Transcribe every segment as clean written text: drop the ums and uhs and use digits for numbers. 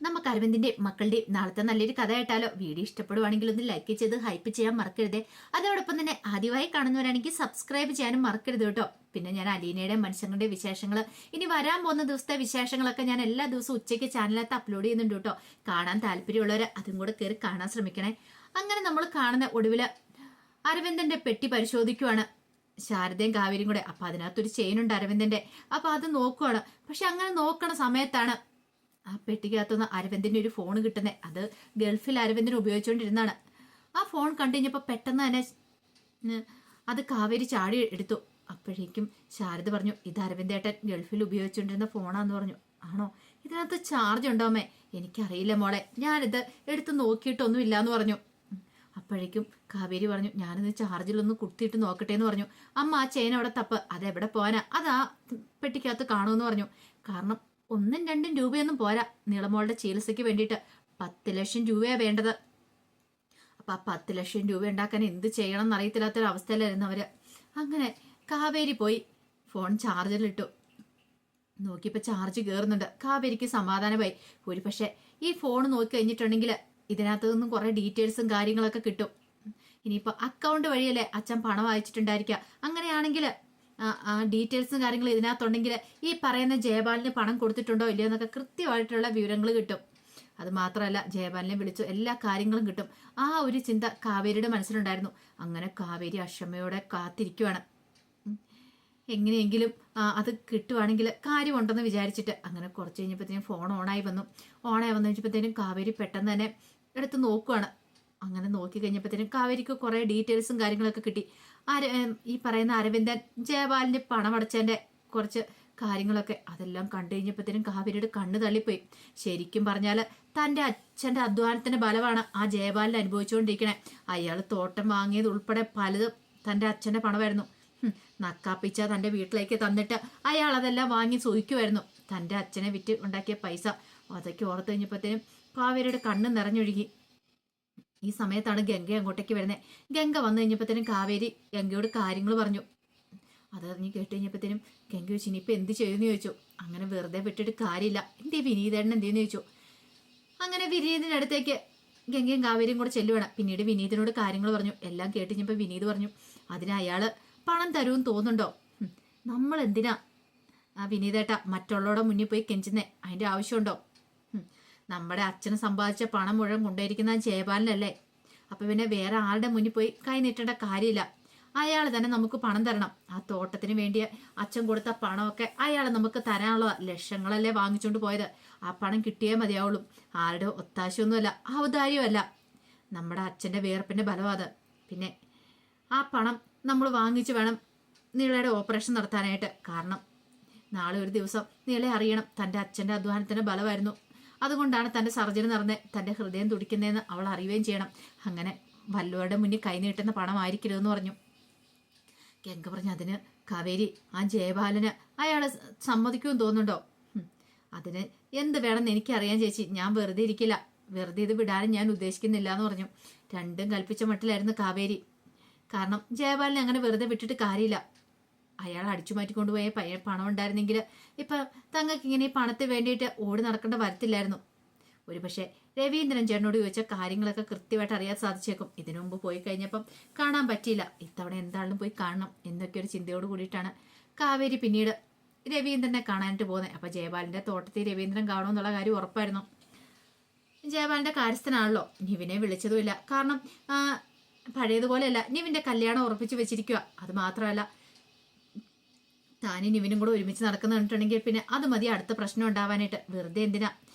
നമുക്ക് അരവിന്ദിന്റെ മക്കളുടെ നാളത്തെ നല്ലൊരു കഥ കേട്ടാലോ? വീഡിയോ ഇഷ്ടപ്പെടുവാണെങ്കിൽ ഒന്ന് ലൈക്ക് ചെയ്ത് ഹൈപ്പ് ചെയ്യാൻ മറക്കരുതേ. അതോടൊപ്പം തന്നെ ആദ്യമായി കാണുന്നവരാണെങ്കിൽ സബ്സ്ക്രൈബ് ചെയ്യാനും മറക്കരുത് കേട്ടോ. പിന്നെ ഞാൻ അലീനയുടെ മനുഷ്യങ്ങളുടെ വിശേഷങ്ങൾ, ഇനി വരാൻ പോകുന്ന ദിവസത്തെ വിശേഷങ്ങളൊക്കെ ഞാൻ എല്ലാ ദിവസവും ഉച്ചയ്ക്ക് ചാനലിനകത്ത് അപ്ലോഡ് ചെയ്യുന്നുണ്ട് കേട്ടോ. കാണാൻ താല്പര്യമുള്ളവർ അതും കൂടെ കയറി കാണാൻ ശ്രമിക്കണേ. അങ്ങനെ നമ്മൾ കാണുന്ന ഒടുവില് അരവിന്ദന്റെ പെട്ടി പരിശോധിക്കുവാണ് ശാരദയും കാവേരിയും കൂടെ. അപ്പൊ അതിനകത്തൊരു ചെയിൻ ഉണ്ട് അരവിന്ദന്റെ. അപ്പൊ അത് നോക്കുവാണ്. പക്ഷെ അങ്ങനെ നോക്കണ സമയത്താണ് ആ പെട്ടിക്കകത്തുനിന്ന് അരവിന്ദിന്റെ ഒരു ഫോൺ കിട്ടുന്നത്. അത് ഗൾഫിൽ അരവിന്ദന് ഉപയോഗിച്ചുകൊണ്ടിരുന്നാണ്. ആ ഫോൺ കണ്ടു കഴിഞ്ഞപ്പോൾ പെട്ടെന്ന് തന്നെ അത് കാവേരി ചാടി എടുത്തു. അപ്പോഴേക്കും ശാരദ പറഞ്ഞു, ഇത് അരവിന്ദേട്ടൻ ഗൾഫിൽ ഉപയോഗിച്ചുകൊണ്ടിരുന്ന ഫോണാന്ന് പറഞ്ഞു. ആണോ? ഇതിനകത്ത് ചാർജ് ഉണ്ടോമേ? എനിക്കറിയില്ല മോളെ, ഞാനിത് എടുത്ത് നോക്കിയിട്ടൊന്നും ഇല്ലാന്ന് പറഞ്ഞു. അപ്പോഴേക്കും കാവേരി പറഞ്ഞു, ഞാനിത് ചാർജിലൊന്ന് കുത്തിയിട്ട് നോക്കട്ടെ എന്ന് പറഞ്ഞു. അമ്മ ആ ചെയിൻ അവിടെ തപ്പ്, അതെവിടെ പോകാനാ? അതാ പെട്ടിക്കകത്ത് കാണുമെന്ന് പറഞ്ഞു. കാരണം 1ഉം 2ഉം രൂപയൊന്നും പോരാ നീളമോളുടെ ചികിത്സയ്ക്ക് വേണ്ടിയിട്ട് 10 ലക്ഷം രൂപയാണ് വേണ്ടത്. അപ്പൊ ആ 10 ലക്ഷം രൂപ ഉണ്ടാക്കാൻ എന്ത് ചെയ്യണം എന്നറിയത്തില്ലാത്തൊരു അവസ്ഥയിലായിരുന്നു അവര്. അങ്ങനെ കാവേരി പോയി ഫോൺ ചാർജിലിട്ടു. നോക്കിയപ്പോ ചാർജ് കയറുന്നുണ്ട്. കാവേരിക്ക് സമാധാനമായി. ഒരു പക്ഷെ ഈ ഫോൺ നോക്കി കഴിഞ്ഞിട്ടുണ്ടെങ്കിൽ ഇതിനകത്ത് നിന്നും കുറെ ഡീറ്റെയിൽസും കാര്യങ്ങളൊക്കെ കിട്ടും. ഇനിയിപ്പോ അക്കൗണ്ട് വഴിയല്ലേ അച്ഛൻ പണം അയച്ചിട്ടുണ്ടായിരിക്കുക. അങ്ങനെയാണെങ്കിൽ ആ ഡീറ്റെയിൽസും കാര്യങ്ങളും ഇതിനകത്തുണ്ടെങ്കിൽ ഈ പറയുന്ന ജയപാലിന് പണം കൊടുത്തിട്ടുണ്ടോ ഇല്ലയോ എന്നൊക്കെ കൃത്യമായിട്ടുള്ള വിവരങ്ങൾ കിട്ടും. അത് മാത്രമല്ല, ജയപാലിനെ വിളിച്ചു എല്ലാ കാര്യങ്ങളും കിട്ടും. ആ ഒരു ചിന്ത കാവേരിയുടെ മനസ്സിലുണ്ടായിരുന്നു. അങ്ങനെ കാവേരി അക്ഷമയോടെ കാത്തിരിക്കുവാണ്. എങ്ങനെയെങ്കിലും അത് കിട്ടുവാണെങ്കിൽ കാര്യമുണ്ടെന്ന് വിചാരിച്ചിട്ട്. അങ്ങനെ കുറച്ച് കഴിഞ്ഞപ്പോഴത്തേനും ഫോൺ ഓണായി വന്നു കഴിഞ്ഞപ്പോഴത്തേനും കാവേരി പെട്ടെന്ന് തന്നെ എടുത്ത് നോക്കുവാണ്. അങ്ങനെ നോക്കി കഴിഞ്ഞപ്പോഴത്തേനും കാവേരിക്ക് കുറെ ഡീറ്റെയിൽസും കാര്യങ്ങളൊക്കെ കിട്ടി. ഈ പറയുന്ന അരവിന്ദൻ ജയപാലിന് പണം അടച്ചതിന്റെ കുറച്ച് കാര്യങ്ങളൊക്കെ അതെല്ലാം കണ്ടു കഴിഞ്ഞപ്പോഴത്തേനും കാവേരിയുടെ കണ്ണ് തള്ളിപ്പോയി. ശരിക്കും പറഞ്ഞാല് തന്റെ അച്ഛന്റെ അധ്വാനത്തിന്റെ ബലമാണ് ആ ജയപാലിന് അനുഭവിച്ചുകൊണ്ടിരിക്കണേ. അയാൾ തോട്ടം വാങ്ങിയത് ഉൾപ്പെടെ പലതും തന്റെ അച്ഛന്റെ പണമായിരുന്നു. നക്കാപ്പിച്ച തന്റെ വീട്ടിലേക്ക് തന്നിട്ട് അയാൾ അതെല്ലാം വാങ്ങി സൂഹിക്കുമായിരുന്നു. തന്റെ അച്ഛനെ വിറ്റ് ഉണ്ടാക്കിയ പൈസ. അതൊക്കെ ഓർത്ത് കഴിഞ്ഞപ്പോഴത്തേനും കാവേരിയുടെ കണ്ണ് നിറഞ്ഞൊഴുകി. ഈ സമയത്താണ് ഗംഗ അങ്ങോട്ടേക്ക് വരുന്നത്. ഗംഗ വന്നു കഴിഞ്ഞപ്പോഴത്തേനും കാവേരി ഗംഗയോട് കാര്യങ്ങൾ പറഞ്ഞു. അതറിഞ്ഞ് കേട്ട് കഴിഞ്ഞപ്പോഴത്തേനും ഗംഗ ചോദിച്ചു, ഇനിയിപ്പോൾ എന്ത് ചെയ്യുമെന്ന് ചോദിച്ചു. അങ്ങനെ വെറുതെ വിട്ടിട്ട് കാര്യമില്ല, എന്തേ വിനീതേട്ടൻ എന്തേന്ന് ചോദിച്ചു. അങ്ങനെ വിനീതിൻ്റെ അടുത്തേക്ക് ഗംഗയും കാവേരിയും കൂടെ ചെല്ലുവാണ്. പിന്നീട് വിനീതിനോട് കാര്യങ്ങൾ പറഞ്ഞു. എല്ലാം കേട്ട് കഴിഞ്ഞപ്പോൾ വിനീത് പറഞ്ഞു, അതിന് അയാൾ പണം തരുമെന്ന് തോന്നുന്നുണ്ടോ? നമ്മൾ എന്തിനാ ആ വിനീതേട്ട മറ്റുള്ളവരുടെ മുന്നിൽ പോയി കെഞ്ചുന്നേ? അതിൻ്റെ ആവശ്യമുണ്ടോ? നമ്മുടെ അച്ഛന് സമ്പാദിച്ച പണം മുഴുവൻ കൊണ്ടുപോയിരിക്കുന്ന ജയപാലനല്ലേ. അപ്പൊ പിന്നെ വേറെ ആരുടെ മുന്നിൽ പോയി കൈ നീട്ടേണ്ട കാര്യമില്ല. അയാൾ തന്നെ നമുക്ക് പണം തരണം. ആ തോട്ടത്തിന് വേണ്ടി അച്ഛൻ കൊടുത്ത പണമൊക്കെ അയാൾ നമുക്ക് തരാനുള്ള ലക്ഷങ്ങളല്ലേ വാങ്ങിച്ചുകൊണ്ട് പോയത്. ആ പണം കിട്ടിയേ മതിയാവുള്ളൂ. ആരുടെ ഒത്താശയൊന്നുമല്ല, ഔദാര്യമല്ല. നമ്മുടെ അച്ഛന്റെ വേർപ്പിന്റെ ബലമാണ്. പിന്നെ ആ പണം നമ്മൾ വാങ്ങിച്ചു വേണം നീളയുടെ ഓപ്പറേഷൻ നടത്താനായിട്ട്. കാരണം നാളെ ഒരു ദിവസം നീളെ അറിയണം തൻ്റെ അച്ഛൻ്റെ അധ്വാനത്തിൻ്റെ ബലമായിരുന്നു. അതുകൊണ്ടാണ് തൻ്റെ സർജറി നടന്ന് തൻ്റെ ഹൃദയം തുടിക്കുന്നതെന്ന് അവൾ അറിയുകയും ചെയ്യണം. അങ്ങനെ വല്ലവരുടെ മുന്നിൽ കൈനീട്ടുന്ന പണമായിരിക്കരുതെന്ന് പറഞ്ഞു. ഗംഗ പറഞ്ഞു, അതിന് കാവേരി ആ ജയപാലന് അയാളെ സമ്മതിക്കുമെന്ന് തോന്നുന്നുണ്ടോ? അതിന് എന്ത് വേണമെന്ന് എനിക്കറിയാൻ ചേച്ചി. ഞാൻ വെറുതെ ഇരിക്കില്ല, വെറുതെ ഇത് വിടാനും ഞാൻ ഉദ്ദേശിക്കുന്നില്ല എന്ന് പറഞ്ഞു. രണ്ടും കൽപ്പിച്ച മട്ടിലായിരുന്നു കാവേരി. കാരണം ജയപാലിനെ അങ്ങനെ വെറുതെ വിട്ടിട്ട് കാര്യമില്ല. അയാൾ അടിച്ചു മാറ്റിക്കൊണ്ടുപോയ പണം ഉണ്ടായിരുന്നെങ്കിൽ ഇപ്പൊ തങ്ങൾക്ക് ഇങ്ങനെ ഈ പണത്തിന് വേണ്ടിയിട്ട് ഓടി നടക്കേണ്ട വരത്തില്ലായിരുന്നു. ഒരു പക്ഷേ രവീന്ദ്രൻ ചേട്ടനോട് ചോദിച്ച കാര്യങ്ങളൊക്കെ കൃത്യമായിട്ട് അറിയാൻ സാധിച്ചേക്കും. ഇതിനു മുമ്പ് പോയി കഴിഞ്ഞപ്പം കാണാൻ പറ്റിയില്ല. ഇത്തവണ എന്തായാലും പോയി കാണണം എന്നൊക്കെ ഒരു ചിന്തയോട് കൂടിയിട്ടാണ് കാവേരി പിന്നീട് രവീന്ദ്രനെ കാണാനായിട്ട് പോകുന്നത്. അപ്പൊ ജയപാലിന്റെ തോട്ടത്തിൽ രവീന്ദ്രൻ കാണുമെന്നുള്ള കാര്യം ഉറപ്പായിരുന്നു. ജയപാലിന്റെ കാര്യസ്ഥനാണല്ലോ. നിവിനെ വിളിച്ചതുമില്ല. കാരണം പഴയതുപോലെയല്ല, നിവിന്റെ കല്യാണം ഉറപ്പിച്ചു വെച്ചിരിക്കുക. അത് മാത്രമല്ല, താനും നിവിനും കൂടെ ഒരുമിച്ച് നടക്കുന്ന കണ്ടിട്ടുണ്ടെങ്കിൽ പിന്നെ അത് മതി അടുത്ത പ്രശ്നം ഉണ്ടാവാനായിട്ട്. വെറുതെ എന്തിനാ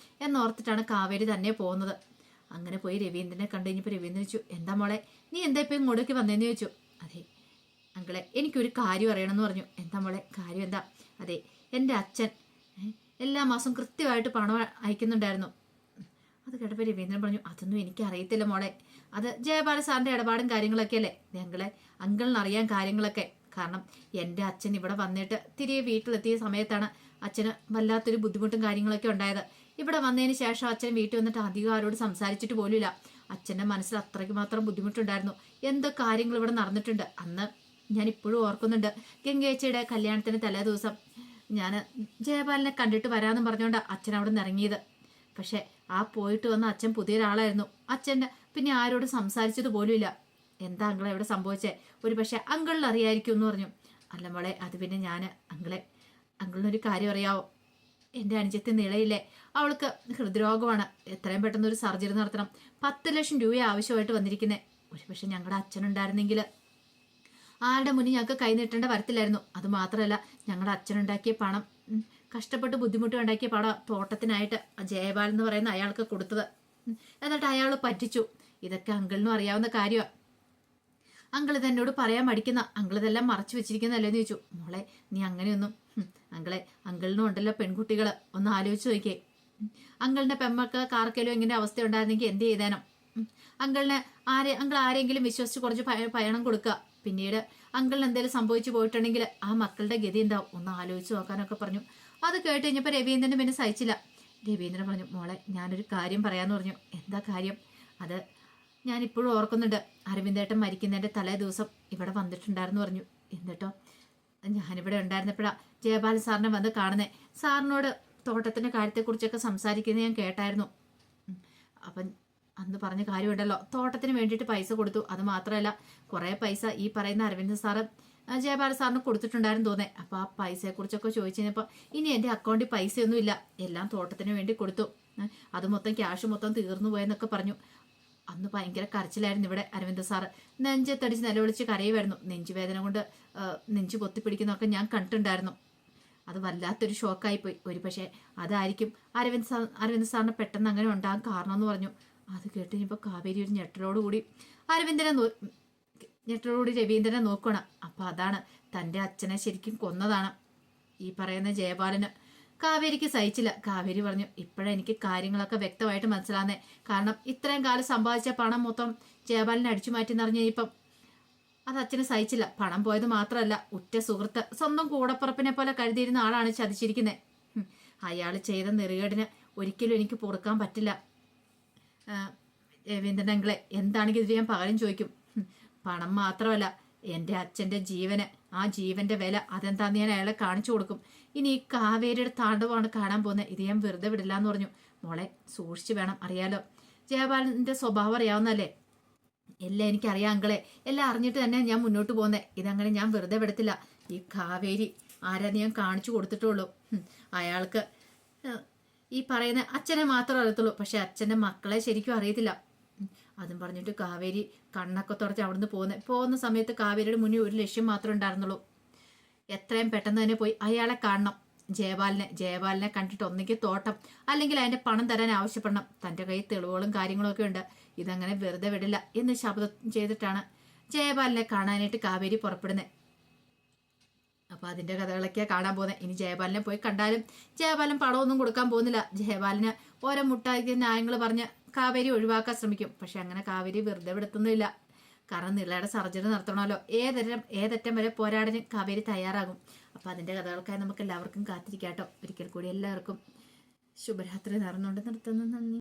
എന്നോർത്തിട്ടാണ് കാവേരി തന്നെ പോകുന്നത്. അങ്ങനെ പോയി രവീന്ദ്രനെ കണ്ടു കഴിഞ്ഞപ്പോൾ രവീന്ദ്രൻ ചോദിച്ചു, എന്താ മോളെ നീ എന്താ ഇപ്പം ഇങ്ങോട്ടേക്ക് വന്നതെന്ന് ചോദിച്ചു. അതെ അങ്കിളെ, എനിക്കൊരു കാര്യം അറിയണമെന്ന് പറഞ്ഞു. എന്താ മോളെ കാര്യം? എന്താ? അതെ, എൻ്റെ അച്ഛൻ എല്ലാ മാസം കൃത്യമായിട്ട് പണം അയക്കുന്നുണ്ടായിരുന്നു. അത് കേട്ടപ്പോൾ രവീന്ദ്രൻ പറഞ്ഞു, അതൊന്നും എനിക്ക് അറിയത്തില്ല മോളെ. അത് ജയപാല സാറിൻ്റെ ഇടപാടും കാര്യങ്ങളൊക്കെ അല്ലേ അങ്കിളിന് അറിയാൻ കാര്യങ്ങളൊക്കെ. കാരണം എൻ്റെ അച്ഛൻ ഇവിടെ വന്നിട്ട് തിരികെ വീട്ടിലെത്തിയ സമയത്താണ് അച്ഛന് വല്ലാത്തൊരു ബുദ്ധിമുട്ടും കാര്യങ്ങളൊക്കെ ഉണ്ടായത്. ഇവിടെ വന്നതിന് ശേഷം അച്ഛൻ വീട്ടിൽ വന്നിട്ട് അധികം ആരോട് സംസാരിച്ചിട്ട് പോലുമില്ല. അച്ഛൻ്റെ മനസ്സിൽ അത്രയ്ക്ക് മാത്രം ബുദ്ധിമുട്ടുണ്ടായിരുന്നു. എന്തോ കാര്യങ്ങൾ ഇവിടെ നടന്നിട്ടുണ്ട്. അന്ന് ഞാൻ ഇപ്പോഴും ഓർക്കുന്നുണ്ട്. ഗംഗേച്ചിയുടെ കല്യാണത്തിന് തലേ ദിവസം ഞാൻ ജയപാലിനെ കണ്ടിട്ട് വരാമെന്നും പറഞ്ഞുകൊണ്ട് അച്ഛൻ അവിടെ നിന്ന് ഇറങ്ങിയത്. പക്ഷെ ആ പോയിട്ട് വന്ന അച്ഛൻ പുതിയൊരാളായിരുന്നു. അച്ഛൻ്റെ പിന്നെ ആരോടും സംസാരിച്ചത് പോലുമില്ല. എന്താ അങ്കിളെ എവിടെ സംഭവിച്ചേ? ഒരു പക്ഷെ അങ്കിളിൽ അറിയായിരിക്കും എന്ന് പറഞ്ഞു. അല്ല മോളെ, അത് പിന്നെ ഞാൻ അങ്കിളിനൊരു കാര്യം അറിയാവോ? എൻ്റെ അനുജത്തി നിളയില്ലേ, അവൾക്ക് ഹൃദ്രോഗമാണ്. എത്രയും പെട്ടെന്ന് ഒരു സർജറി നടത്തണം. 10 ലക്ഷം രൂപ ആവശ്യമായിട്ട് വന്നിരിക്കുന്നത്. ഒരു പക്ഷെ ഞങ്ങളുടെ അച്ഛനുണ്ടായിരുന്നെങ്കിൽ ആരുടെ മുന്നിൽ ഞങ്ങൾക്ക് കൈ നീട്ടേണ്ട വരത്തില്ലായിരുന്നു. അത് മാത്രമല്ല, ഞങ്ങളുടെ അച്ഛനുണ്ടാക്കിയ പണം, കഷ്ടപ്പെട്ട് ബുദ്ധിമുട്ട് ഉണ്ടാക്കിയ പണം തോട്ടത്തിനായിട്ട് ജയപാൽ എന്ന് പറയുന്ന അയാൾക്ക് കൊടുത്തത്. എന്നിട്ട് അയാൾ പറ്റിച്ചു. ഇതൊക്കെ അങ്കിളിനും അറിയാവുന്ന കാര്യമാണ്. അങ്കിൾ ഇതെന്നോട് പറയാൻ മടിക്കുന്ന, അങ്കിൾ ഇതെല്ലാം മറച്ചു വെച്ചിരിക്കുന്നല്ലേന്ന് ചോദിച്ചു. മോളെ, നീ അങ്ങനെയൊന്നും അങ്കിളിനും ഉണ്ടല്ലോ പെൺകുട്ടികൾ, ഒന്ന് ആലോചിച്ച് നോക്കിയേ. അങ്കിളിന്റെ പെമ്മക്ക് കാർക്കയിലും ഇങ്ങനെ അവസ്ഥ ഉണ്ടായിരുന്നെങ്കിൽ എന്ത് ചെയ്തേനം? അങ്കിൾ ആരെങ്കിലും വിശ്വസിച്ച് കുറച്ച് പയണം കൊടുക്കുക. പിന്നീട് അങ്കിളിന് എന്തെങ്കിലും സംഭവിച്ചു പോയിട്ടുണ്ടെങ്കിൽ ആ മക്കളുടെ ഗതി എന്താവും? ഒന്ന് ആലോചിച്ച് നോക്കാനൊക്കെ പറഞ്ഞു. അത് കേട്ട് കഴിഞ്ഞപ്പോൾ രവീന്ദ്രന് പിന്നെ സഹിച്ചില്ല. രവീന്ദ്രൻ പറഞ്ഞു, മോളെ ഞാനൊരു കാര്യം പറയാന്ന് പറഞ്ഞു. എന്താ കാര്യം? അത് ഞാനിപ്പോഴും ഓർക്കുന്നുണ്ട്. അരവിന്ദേട്ടൻ മരിക്കുന്നതിൻ്റെ തലേ ദിവസം ഇവിടെ വന്നിട്ടുണ്ടായിരുന്നു പറഞ്ഞു. എന്നിട്ടോ ഞാനിവിടെ ഉണ്ടായിരുന്നപ്പോഴാ ജയപാലൻ സാറിനെ വന്ന് കാണുന്നേ. സാറിനോട് തോട്ടത്തിൻ്റെ കാര്യത്തെക്കുറിച്ചൊക്കെ സംസാരിക്കുന്നത് ഞാൻ കേട്ടായിരുന്നു. അപ്പം അന്ന് പറഞ്ഞ കാര്യമുണ്ടല്ലോ, തോട്ടത്തിന് വേണ്ടിയിട്ട് പൈസ കൊടുത്തു. അത് മാത്രമല്ല, കുറേ പൈസ ഈ പറയുന്ന അരവിന്ദ് സാറ് ജയപാലൻ സാറിന് കൊടുത്തിട്ടുണ്ടായിരുന്നു തോന്നേ. അപ്പോൾ ആ പൈസയെക്കുറിച്ചൊക്കെ ചോദിച്ചു കഴിഞ്ഞപ്പോൾ ഇനി എൻ്റെ അക്കൗണ്ടിൽ പൈസയൊന്നും ഇല്ല, എല്ലാം തോട്ടത്തിന് വേണ്ടി കൊടുത്തു, അത് മൊത്തം ക്യാഷ് മൊത്തം തീർന്നു പോയെന്നൊക്കെ പറഞ്ഞു. അന്ന് ഭയങ്കര കരച്ചിലായിരുന്നു ഇവിടെ അരവിന്ദ് സാറ്. നെഞ്ചത്തടിച്ച് നിലവിളിച്ച് കരയുമായിരുന്നു. നെഞ്ചുവേദന കൊണ്ട് നെഞ്ചു പൊത്തിപ്പിടിക്കുന്നതൊക്കെ ഞാൻ കണ്ടിട്ടുണ്ടായിരുന്നു. അത് വല്ലാത്തൊരു ഷോക്കായിപ്പോയി. ഒരു പക്ഷേ അതായിരിക്കും അരവിന്ദ് സാറിന് പെട്ടെന്ന് അങ്ങനെ ഉണ്ടാകാൻ കാരണമെന്ന് പറഞ്ഞു. അത് കേട്ട് കഴിഞ്ഞപ്പോൾ കാവേരി ഒരു ഞെട്ടലോടുകൂടി രവീന്ദ്രനെ നോക്കണം. അപ്പം അതാണ് തൻ്റെ അച്ഛനെ ശരിക്കും കൊന്നതാണ് ഈ പറയുന്ന ജയപാലന്. കാവേരിക്ക് സഹിച്ചില്ല. കാവേരി പറഞ്ഞു, ഇപ്പോഴാണ് എനിക്ക് കാര്യങ്ങളൊക്കെ വ്യക്തമായിട്ട് മനസ്സിലാകുന്നേ. കാരണം ഇത്രയും കാലം സമ്പാദിച്ച പണം മൊത്തം ജയപാലിനെ അടിച്ചു മാറ്റി എന്നറിഞ്ഞ ഇപ്പം അത് അച്ഛന് സഹിച്ചില്ല. പണം പോയത് മാത്രമല്ല, ഉറ്റ സുഹൃത്ത്, സ്വന്തം കൂടപ്പുറപ്പിനെ പോലെ കരുതിയിരുന്ന ആളാണ് ചതിച്ചിരിക്കുന്നത്. അയാൾ ചെയ്ത നെറുകേടിന് ഒരിക്കലും എനിക്ക് പൊറുക്കാൻ പറ്റില്ല. രവീന്ദ്രനങ്ങളെ എന്താണെങ്കിൽ ഇത് ഞാൻ പകരം ചോദിക്കും. പണം മാത്രമല്ല, എൻ്റെ അച്ഛൻ്റെ ജീവന്, ആ ജീവന്റെ വില അതെന്താന്ന് ഞാൻ അയാളെ കാണിച്ചു കൊടുക്കും. ഇനി ഈ കാവേരിയുടെ താണ്ഡവമാണ് കാണാൻ പോകുന്നത്. ഇത് ഞാൻ വെറുതെ വിടില്ല എന്ന് പറഞ്ഞു. മോളെ സൂക്ഷിച്ചു വേണം. അറിയാലോ, ജയപാലന്റെ സ്വഭാവം അറിയാവുന്നല്ലേ? എല്ലാം എനിക്കറിയാം അങ്കളെ. എല്ലാം അറിഞ്ഞിട്ട് തന്നെ ഞാൻ മുന്നോട്ട് പോകുന്നത്. ഇതങ്ങനെ ഞാൻ വെറുതെ വിടത്തില്ല. ഈ കാവേരി ആരാന്ന് ഞാൻ കാണിച്ചു കൊടുത്തിട്ടുള്ളൂ. അയാൾക്ക് ഈ പറയുന്ന അച്ഛനെ മാത്രമേ അറിയത്തുള്ളൂ, പക്ഷെ അച്ഛൻ്റെ മക്കളെ ശരിക്കും അറിയത്തില്ല. അതും പറഞ്ഞിട്ട് കാവേരി കണ്ണൊക്കെ തുടച്ച് അവിടുന്ന് പോകുന്ന സമയത്ത് കാവേരിയുടെ മുന്നിൽ ഒരു ലക്ഷ്യം മാത്രമേ ഉണ്ടായിരുന്നുള്ളൂ. എത്രയും പെട്ടെന്ന് തന്നെ പോയി അയാളെ കാണണം, ജയപാലിനെ കണ്ടിട്ട് ഒന്നെങ്കിൽ തോട്ടം അല്ലെങ്കിൽ അതിൻ്റെ പണം തരാൻ ആവശ്യപ്പെടണം. തൻ്റെ കയ്യിൽ തെളിവുകളും കാര്യങ്ങളൊക്കെ ഉണ്ട്. ഇതങ്ങനെ വെറുതെ വിടില്ല എന്ന് ശബ്ദം ചെയ്തിട്ടാണ് ജയപാലിനെ കാണാനായിട്ട് കാവേരി പുറപ്പെടുന്നത്. അപ്പോൾ അതിൻ്റെ കഥകളൊക്കെയാണ് കാണാൻ പോകുന്നത്. ഇനി ജയപാലിനെ പോയി കണ്ടാലും ജയപാലൻ പണമൊന്നും കൊടുക്കാൻ പോകുന്നില്ല. ജയപാലിന് ഓരോ മുട്ടായി ന്യായങ്ങൾ പറഞ്ഞ് കാവേരി ഒഴിവാക്കാൻ ശ്രമിക്കും. പക്ഷെ അങ്ങനെ കാവേരി വെറുതെ വിടത്തൊന്നുമില്ല. കാരണം നിളയുടെ സർജറി നടത്തണമല്ലോ. ഏതറ്റം വരെ പോരാടാൻ കാവേരി തയ്യാറാകും. അപ്പോൾ അതിൻ്റെ കഥകൾക്കായി നമുക്ക് എല്ലാവർക്കും കാത്തിരിക്കാം കേട്ടോ. ഒരിക്കൽ കൂടി എല്ലാവർക്കും ശുഭരാത്രി നേർന്നുകൊണ്ട് നിർത്തുന്നു. നന്ദി.